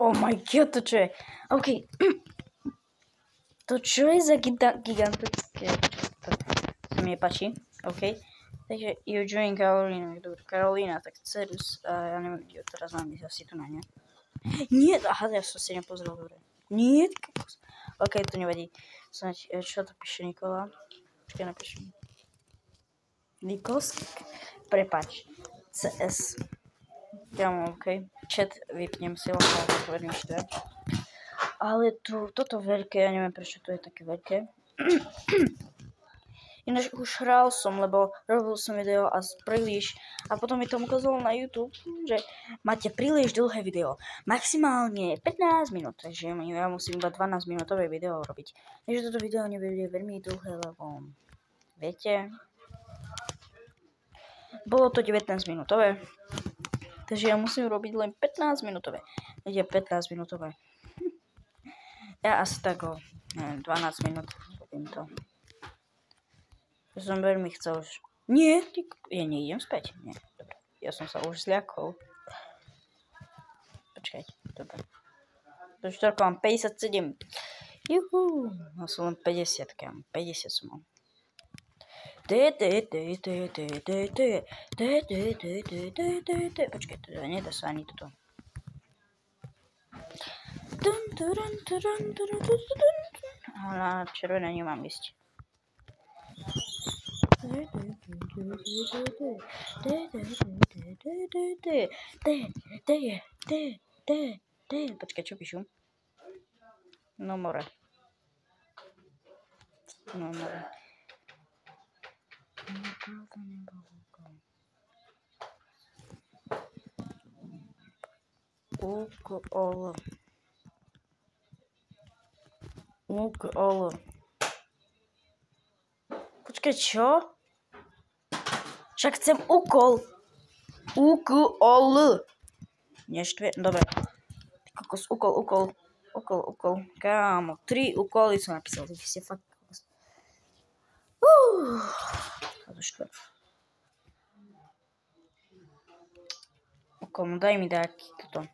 Oh my god, to čo je? OK. To čo je za gigantické? To mi nepáči. OK. Takže Eugene Carolina. Dobre, Karolina, tak Cerus. Ja neviem, kde teraz mám ísť asi tu na ne. Nie, aha, ja som si nepozrel, dobre. Nie, OK, to nevadí. Čo to píše Nikola? Počkaj, napíšem. Nikos? Prepač. CS. Ja mám, OK. Chat vypnem si, lebo otvorím štve. Ale toto veľké, ja neviem prečo to je také veľké. Ináč už hral som, lebo robil som video a príliš. A potom mi to ukázalo na YouTube, že máte príliš dlhé video. Maximálne 15 minút, takže ja musím iba 12 minútové video robiť. Takže toto video nebude veľmi dlhé, lebo viete, bolo to 19 minútové. Takže ja musím robiť len 15 minútové. Je 15 minútové. Ja asi tak o 12 minút robím to. Ja som veľmi chcel už. Nie, ja neidem späť. Nie, dobre. Ja som sa už zľakol. Počkajte, dobre. Do štvorka mám 57. Juhu. No som len 50, kam. 50 som mal. Počkaj, teda nedá sa ani toto. A na červené nemám ísť. Počkaj, čo píšu? No more. Úkol. Počkaj, čo? Však chcem úkol. Úkol. Neštve, dobre. Kokos, úkol. Kámo, 3 úkoly som napísal. Vy ste fakt kokos. A to štve. Úkol, no daj mi taký toto.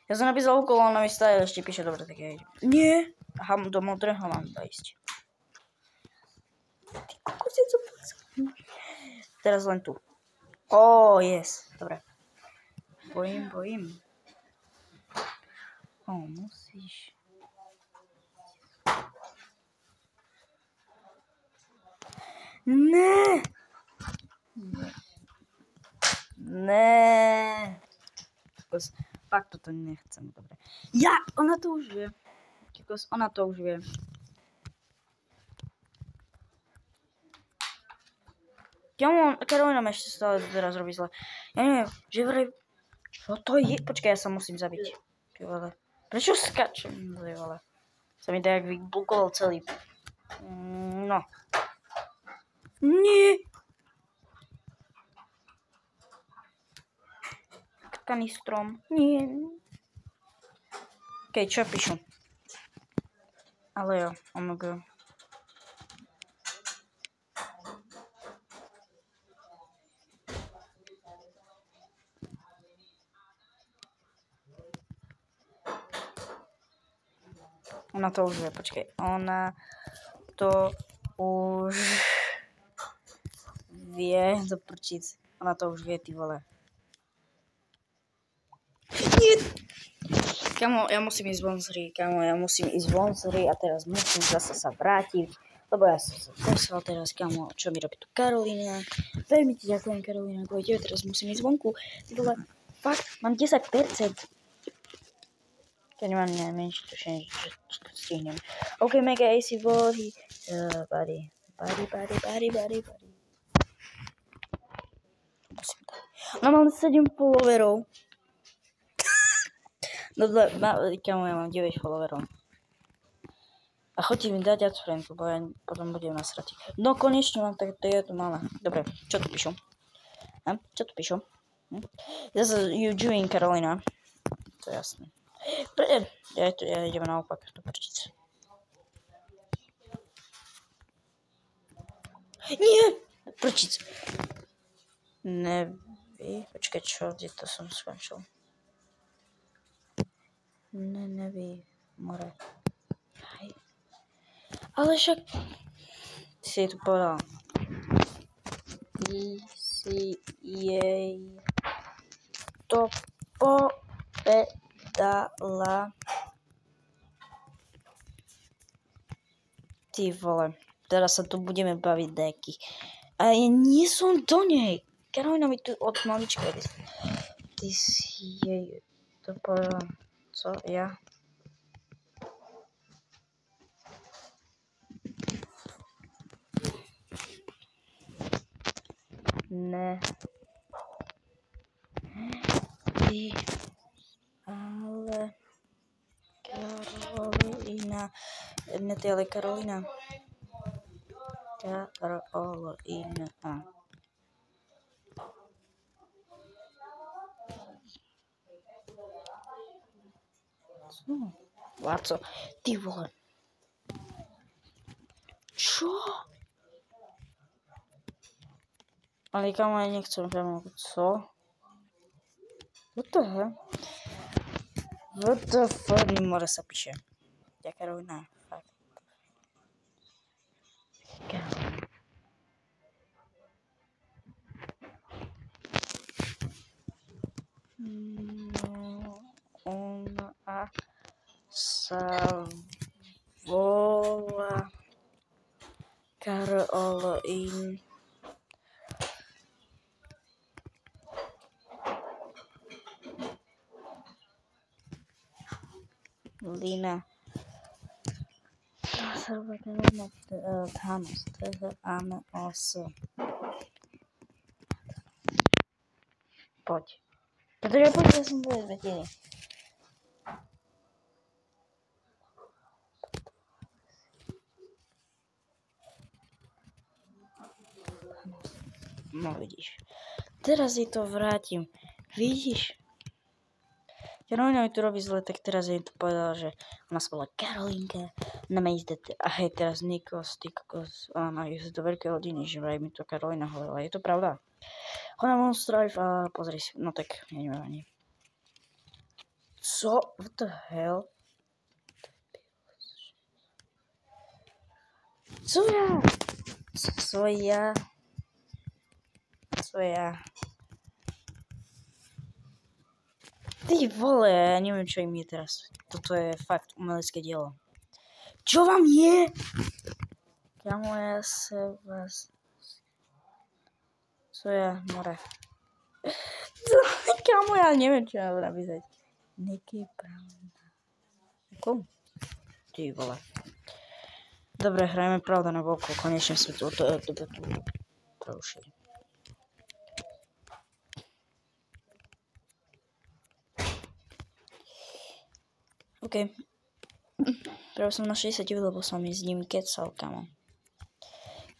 Ja som napísal úkol, on mi stále ešte píše, dobre, tak ja idem. Nie. Aha, do modrého mám ísť. Ty kokos, je to teraz len tu. Yes. Dobre. Bojím. Musíš. Ne. Fakt toto nechcem, dobre. Ona to už vie. Ona to už vie. Karolina ma ešte stále teraz robí zle. Ja neviem, že vraj... Čo to je? Počkaj, ja sa musím zabiť. Prečo skačem? Sa mi tak vyblokoval celý. No. Nie. Tkaný strom. Nie. OK, čo píšu? Ale jo, omg. Ona to už vie, počkej. Ona to už vie, do prčíc. Ona to už vie, ty vole. Nie! Kamo, ja musím ísť von z hry, a teraz musím zase sa vrátiť, lebo ja som sa poslal teraz, kamo, čo mi robí tu Karolina. Veľmi ti ďakujem, Karolina, kvôli tebe, teraz musím ísť vonku. Ty vole, fakt, mám 10%. Ja nemám menšie tušenie, že to stihnem. OK, mega AC body. Body. Ona mám 7 followerov. No, kamo, ja mám 9 followerov. A chodí mi dať adfriend, lebo ja potom budem nasratý. No, konečne mám, tak to je to malé. Dobre, čo tu píšu? Zase Eugene Carolina. To je jasné. Ja ideme naopak, to prčice. Nie! Prčice. Nevy. Počkaj, čo? Kde to som skončil? Nevy, more. Aj. Ale však si tu povedal. Ty si jej to povedala. Ty vole, teraz sa tu budeme baviť deky. A ja nie som do nej. Karolina mi tu od malička. Ty si jej to povedala. Co? Ja? Ne. Ty. Ale. Karolina. Ne, ty ale Karolina. Karolina. Co? Láco. Ty vole. Čo? Ale kamo, ja nechcem kamo. Co? What the hell? What the fuck? More sa píše. Ja Karolina. Fakt. Karolina. Ona sa volá Karolina. Lina. Thanos. T-H-A-N-O-S. Poď. Pretože ja som to zvedeli. No vidíš. Teraz jej to vrátim. Vidíš? Karolina mi tu robí zle, tak teraz jej to povedala, že ona sa volá Karolinka. Na mejdete. A hej, teraz Nikos, ty kokos. Áno, je to veľké hodiny, že vraj mi to Karolina hovorila. Je to pravda? Ona mám strive a pozri si. No tak, ja neviem ani. Co? What the hell? Co ja? Co ja? Co ja? Ty vole, ja neviem, čo im je teraz. Toto je fakt umelecké dielo. Čo vám je? Kamo, ja sa vás... Co ja? More. Kamo, ja neviem, čo mám napísať. Niky pravda. Ako? Ty vole. Dobre, hrajme pravda na boku. Konečne sme tu preušili. OK. Práve som na 60, lebo som s ním kecal, kamo.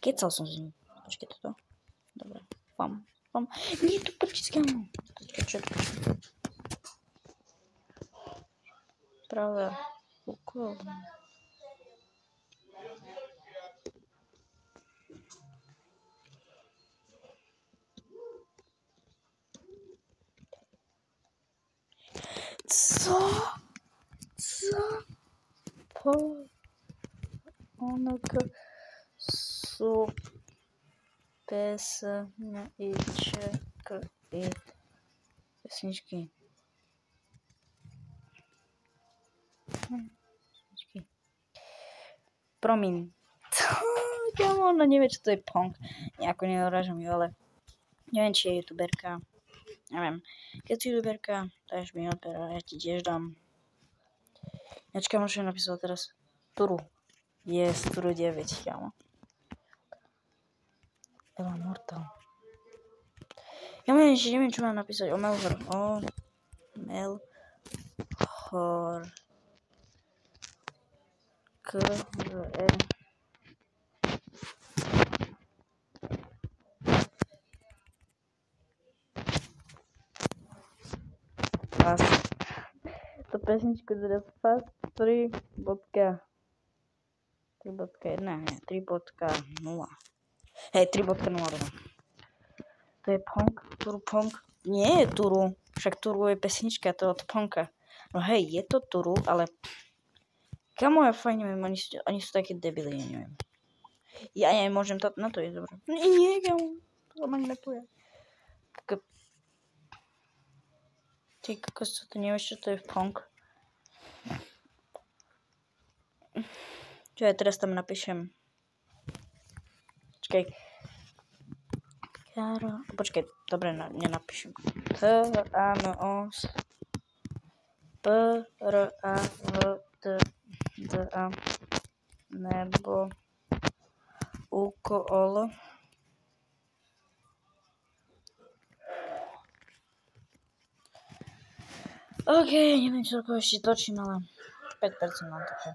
Kecal som s ním. Počkej toto. Dobre. Pam. Nie, tu počkej, kamo. Čo? Pravda. Úkol. Co? Onok sú pesničky. Promiň. Kamo, ona nevie, čo to je punk. Nejako neurážam ju, ale neviem, či je youtuberka. Neviem. Keď si youtuberka, dáš mi opera, ja ti tiež dám. Jačka, možno napísal teraz Turu. Yes, Turu 9, kámo. Ela Mortal. Ja neviem, čo mám napísať o Melhor. Melhor. K-R. Fast. To pesničku teraz Fast 3.1, nie, 3.0. Hej, 3.0. To je punk, Turu punk. Nie je Turu, však Turu je pesnička, to je od punka. No hej, je to Turu, ale... Kamo, ja fajne neviem, oni sú takí debili, ja neviem. Ja môžem to... No to je dobré. Nie, kamo. To ma nepuje. Ty kokos, čo to nevieš, čo to je v Pong? Čo ja teraz tam napíšem? Počkaj, dobre, nenapíšem. T-A-M-O-S P-R-A-V-T-D-A nebo UKOL. OK, neviem, čo ako ešte točím, ale 5% mám také.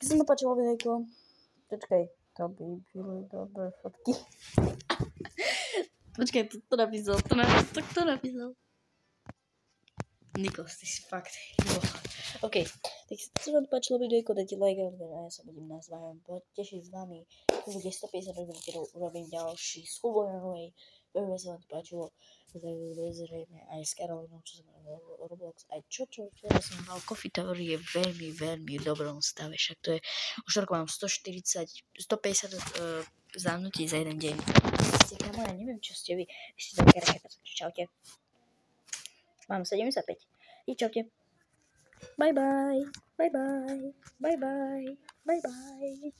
Keď sa mi páčilo videjko, počkaj, to by byli dobré fotky. Počkaj, to napísal, to napísal. Nikos, ty si fakt. OK, tak keď sa vám páčilo videjko, dajte like a ja sa budem nazvať. Tešiť s vami, keď bude 150 odberateľov, urobím ďalší s Chubojovej. Veľmi sa vám to páčilo. Zrejme aj s Karolínou, čo som mal Roblox, aj čo som mal Coffee Tower je veľmi, veľmi dobrom stave, však to je, už rok mám 150 záhnutí za jeden deň. Ste kamo, ja neviem, čo ste vy ste také raketa, čaute. Mám 75. I čaute. Bye bye. Bye bye. Bye bye. Bye bye.